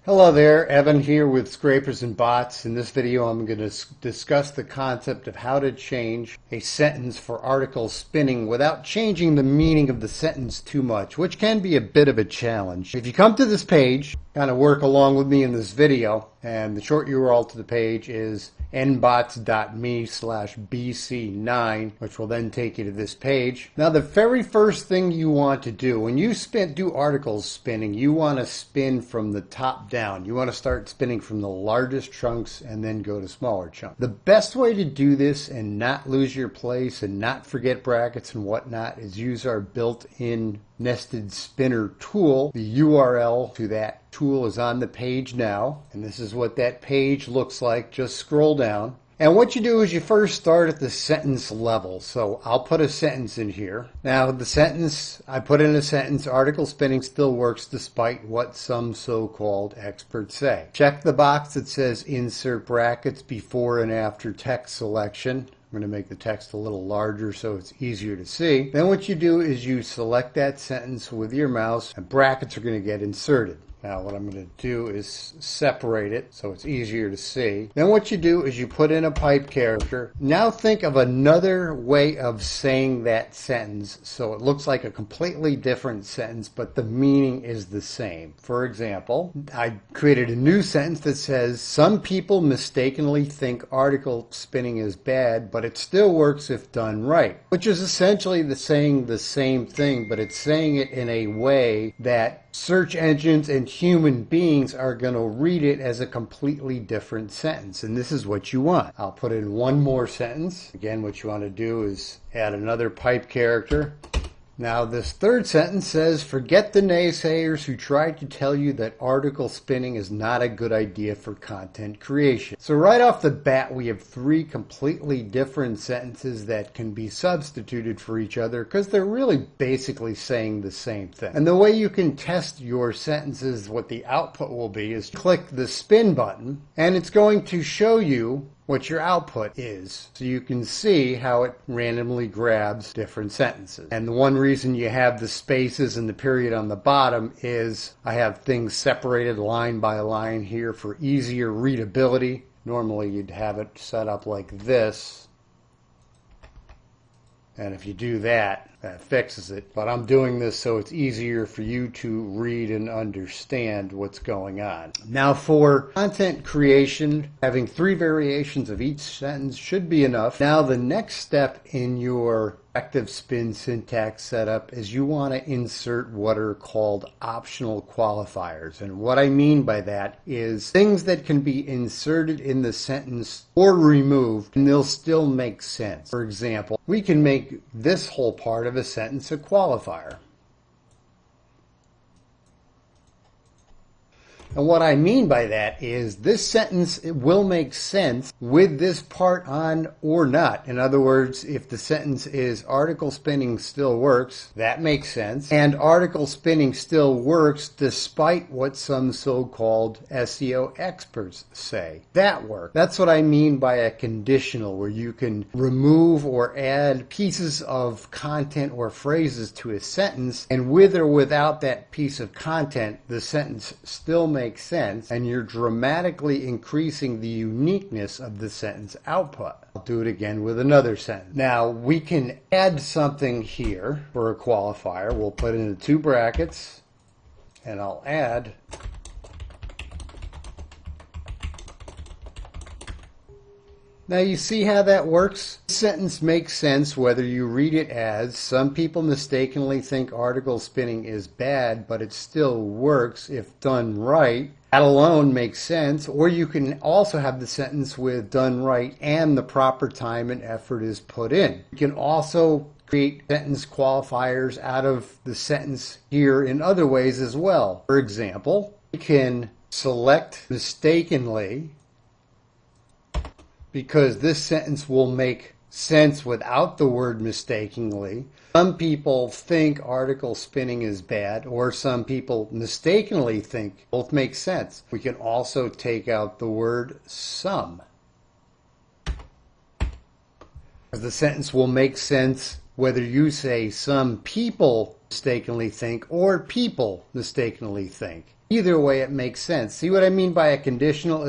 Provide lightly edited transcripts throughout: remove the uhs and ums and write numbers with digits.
Hello there, Evan here with Scrapers and Bots. In this video I'm going to discuss the concept of how to change a sentence for article spinning without changing the meaning of the sentence too much, which can be a bit of a challenge. If you come to this page, kind of work along with me in this video, and the short URL to the page is nbots.me/bc9, which will then take you to this page. Now, the very first thing you want to do when you do articles spinning, you want to spin from the top down. You want to start spinning from the largest chunks and then go to smaller chunks. The best way to do this and not lose your place and not forget brackets and whatnot is use our built-in nested spinner tool. The URL to that tool is on the page now, and this is what that page looks like. Just scroll down, and what you do is you first start at the sentence level. So I'll put a sentence in here. Now the sentence, I put in a sentence, article spinning still works despite what some so-called experts say. Check the box that says insert brackets before and after text selection. I'm going to make the text a little larger so it's easier to see. Then what you do is you select that sentence with your mouse and brackets are going to get inserted. Now what I'm going to do is separate it so it's easier to see. Then what you do is you put in a pipe character. Now think of another way of saying that sentence so it looks like a completely different sentence but the meaning is the same. For example, I created a new sentence that says, some people mistakenly think article spinning is bad, but it still works if done right. Which is essentially saying the same thing, but it's saying it in a way that search engines and human beings are going to read it as a completely different sentence, and this is what you want. I'll put in one more sentence. Again, what you want to do is add another pipe character. Now this third sentence says, forget the naysayers who tried to tell you that article spinning is not a good idea for content creation. So right off the bat we have three completely different sentences that can be substituted for each other because they're really basically saying the same thing. And the way you can test your sentences, what the output will be, is click the spin button and it's going to show you what your output is. So you can see how it randomly grabs different sentences. And the one reason you have the spaces and the period on the bottom is I have things separated line by line here for easier readability. Normally you'd have it set up like this. And if you do that, that fixes it. But I'm doing this so it's easier for you to read and understand what's going on. Now for content creation, having three variations of each sentence should be enough. Now the next step in your active spin syntax setup is you want to insert what are called optional qualifiers. And what I mean by that is things that can be inserted in the sentence or removed and they'll still make sense. For example, we can make this whole part of a sentence a qualifier. And what I mean by that is this sentence will make sense with this part on or not. In other words, if the sentence is article spinning still works, that makes sense. And article spinning still works despite what some so-called SEO experts say. That works. That's what I mean by a conditional, where you can remove or add pieces of content or phrases to a sentence, and with or without that piece of content, the sentence still makes sense, and you're dramatically increasing the uniqueness of the sentence output. I'll do it again with another sentence. Now we can add something here for a qualifier. We'll put in the two brackets and I'll add Now you see how that works? This sentence makes sense whether you read it as, some people mistakenly think article spinning is bad, but it still works if done right. That alone makes sense. Or you can also have the sentence with done right and the proper time and effort is put in. You can also create sentence qualifiers out of the sentence here in other ways as well. For example, you can select mistakenly, because this sentence will make sense without the word mistakenly. Some people think article spinning is bad, or some people mistakenly think. Both make sense. We can also take out the word some. The sentence will make sense whether you say some people mistakenly think or people mistakenly think. Either way, it makes sense. See what I mean by a conditional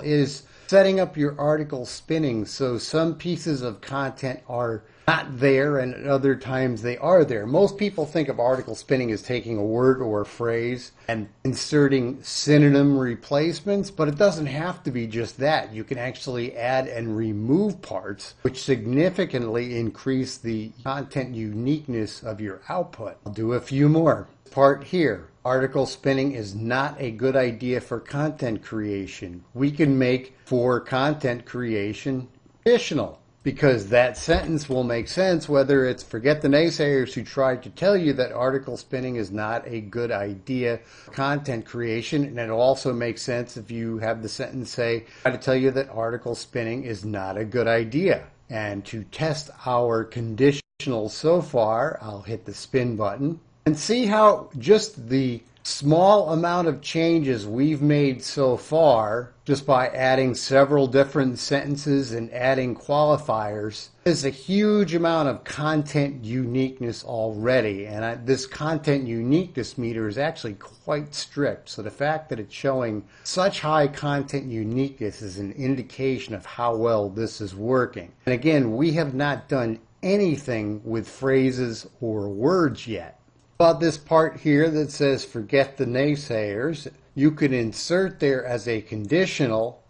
is setting up your article spinning so some pieces of content are not there and at other times they are there. Most people think of article spinning as taking a word or a phrase and inserting synonym replacements, but it doesn't have to be just that. You can actually add and remove parts, which significantly increase the content uniqueness of your output. I'll do a few more. Part here. Article spinning is not a good idea for content creation. We can make for content creation additional, because that sentence will make sense whether it's forget the naysayers who tried to tell you that article spinning is not a good idea for content creation, and it'll also make sense if you have the sentence say, try to tell you that article spinning is not a good idea. And to test our conditionals so far, I'll hit the spin button. And see how just the small amount of changes we've made so far, just by adding several different sentences and adding qualifiers, is a huge amount of content uniqueness already. And this content uniqueness meter is actually quite strict. So the fact that it's showing such high content uniqueness is an indication of how well this is working. And again, we have not done anything with phrases or words yet. About this part here that says forget the naysayers, you can insert there as a conditional,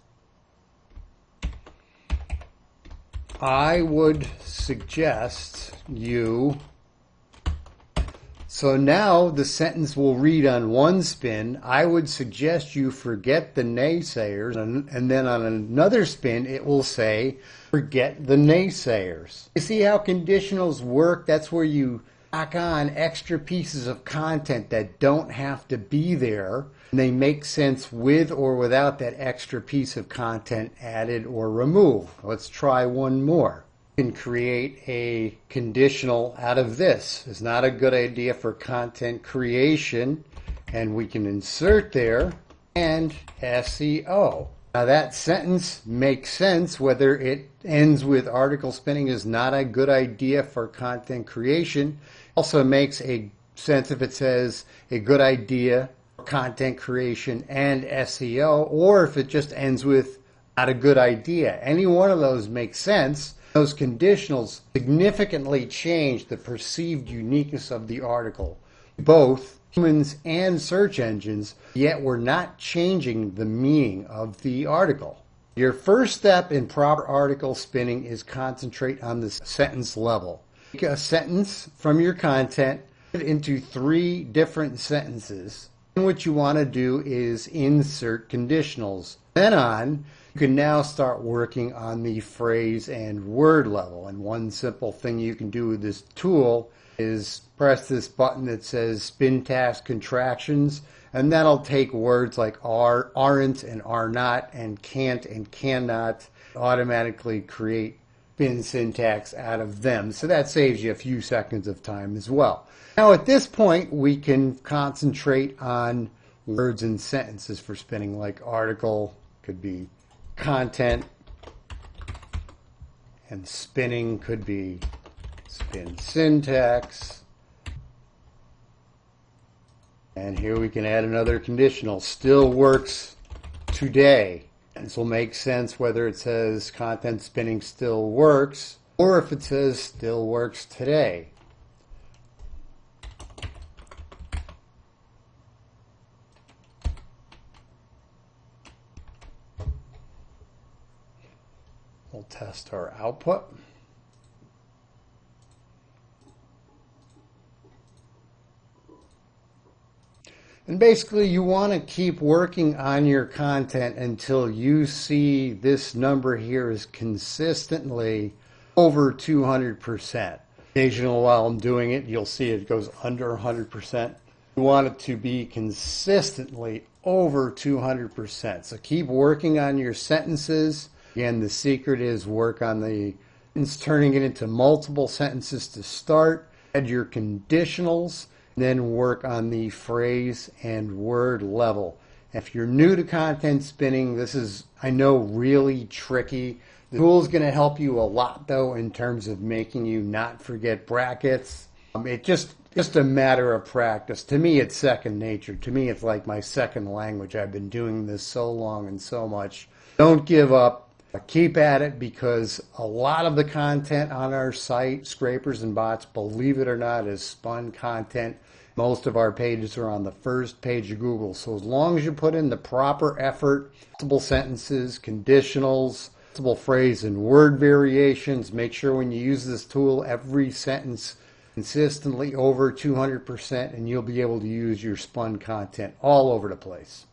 I would suggest you. So now the sentence will read on one spin, I would suggest you forget the naysayers, and then on another spin it will say forget the naysayers. You see how conditionals work? That's where you tack on extra pieces of content that don't have to be there, and they make sense with or without that extra piece of content added or removed. Let's try one more. You can create a conditional out of this. It's not a good idea for content creation, and we can insert there and SEO. Now that sentence makes sense whether it ends with article spinning is not a good idea for content creation. Also makes a sense if it says a good idea for content creation and SEO, or if it just ends with not a good idea. Any one of those makes sense. Those conditionals significantly change the perceived uniqueness of the article. Both humans and search engines, yet we're not changing the meaning of the article. Your first step in proper article spinning is concentrate on the sentence level. Take a sentence from your content, put it into 3 different sentences. And what you want to do is insert conditionals. Then on, you can now start working on the phrase and word level. And one simple thing you can do with this tool is press this button that says spin task contractions, and that'll take words like are, aren't, and are not, and can't and cannot, automatically create spin syntax out of them. So that saves you a few seconds of time as well. Now at this point we can concentrate on words and sentences for spinning, like article could be content, and spinning could be spin syntax. And here we can add another conditional, still works today. And this will make sense whether it says content spinning still works or if it says still works today. We'll test our output. And basically you want to keep working on your content until you see this number here is consistently over 200%. Occasionally while I'm doing it, you'll see it goes under 100%. You want it to be consistently over 200%. So keep working on your sentences. Again, the secret is work on the sentence, turning it into multiple sentences to start. Add your conditionals. Then work on the phrase and word level. If you're new to content spinning, this is, I know, really tricky. The tool is going to help you a lot, though, in terms of making you not forget brackets. It just just a matter of practice. To me, it's second nature. To me, it's like my second language. I've been doing this so long and so much. Don't give up. Keep at it, because a lot of the content on our site, Scrapers and Bots, believe it or not, is spun content. Most of our pages are on the first page of Google. So as long as you put in the proper effort, multiple sentences, conditionals, multiple phrase and word variations, make sure when you use this tool, every sentence consistently over 200%, and you'll be able to use your spun content all over the place.